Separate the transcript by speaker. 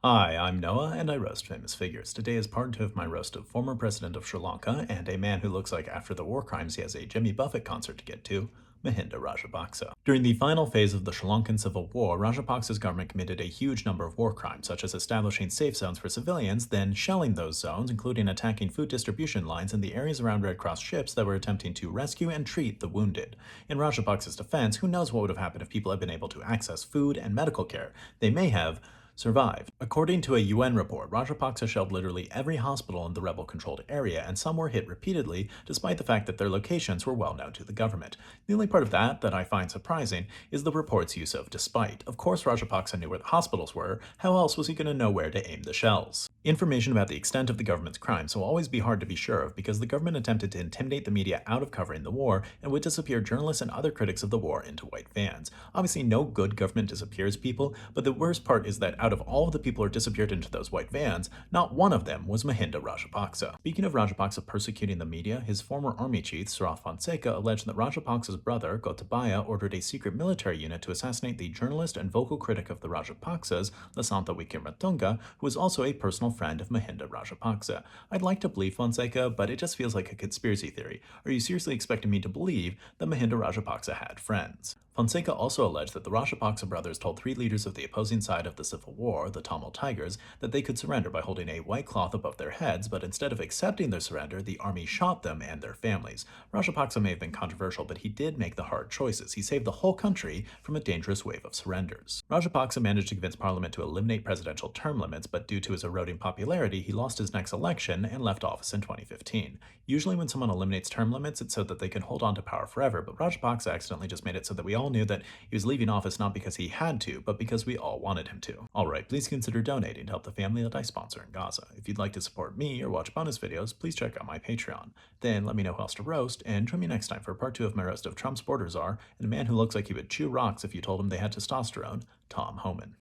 Speaker 1: Hi, I'm Noah, and I roast famous figures. Today is part two of my roast of former president of Sri Lanka and a man who looks like after the war crimes he has a Jimmy Buffett concert to get to, Mahinda Rajapaksa. During the final phase of the Sri Lankan civil war, Rajapaksa's government committed a huge number of war crimes, such as establishing safe zones for civilians, then shelling those zones, including attacking food distribution lines in the areas around Red Cross ships that were attempting to rescue and treat the wounded. In Rajapaksa's defense, who knows what would have happened if people had been able to access food and medical care? They may have survived. According to a UN report, Rajapaksa shelled literally every hospital in the rebel controlled area, and some were hit repeatedly, despite the fact that their locations were well known to the government. The only part of that I find surprising is the report's use of despite. Of course, Rajapaksa knew where the hospitals were. How else was he going to know where to aim the shells? Information about the extent of the government's crimes will always be hard to be sure of because the government attempted to intimidate the media out of covering the war and would disappear journalists and other critics of the war into white vans. Obviously, no good government disappears people, but the worst part is that out of all of the people who disappeared into those white vans, not one of them was Mahinda Rajapaksa. Speaking of Rajapaksa persecuting the media, his former army chief, Sarath Fonseca, alleged that Rajapaksa's brother, Gotabaya, ordered a secret military unit to assassinate the journalist and vocal critic of the Rajapaksas, Lasantha Wickrematunge, who was also a personal friend of Mahinda Rajapaksa. I'd like to believe Fonseca, but it just feels like a conspiracy theory. Are you seriously expecting me to believe that Mahinda Rajapaksa had friends? Fonseca also alleged that the Rajapaksa brothers told three leaders of the opposing side of the civil war, the Tamil Tigers, that they could surrender by holding a white cloth above their heads, but instead of accepting their surrender, the army shot them and their families. Rajapaksa may have been controversial, but he did make the hard choices. He saved the whole country from a dangerous wave of surrenders. Rajapaksa managed to convince parliament to eliminate presidential term limits, but due to his eroding popularity, he lost his next election and left office in 2015. Usually when someone eliminates term limits, it's so that they can hold on to power forever, but Rajapaksa accidentally just made it so that we all knew that he was leaving office not because he had to, but because we all wanted him to. Alright, please consider donating to help the family that I sponsor in Gaza. If you'd like to support me or watch bonus videos, please check out my Patreon. Then let me know who else to roast, and join me next time for part 2 of my roast of Trump's border czar and a man who looks like he would chew rocks if you told him they had testosterone, Tom Homan.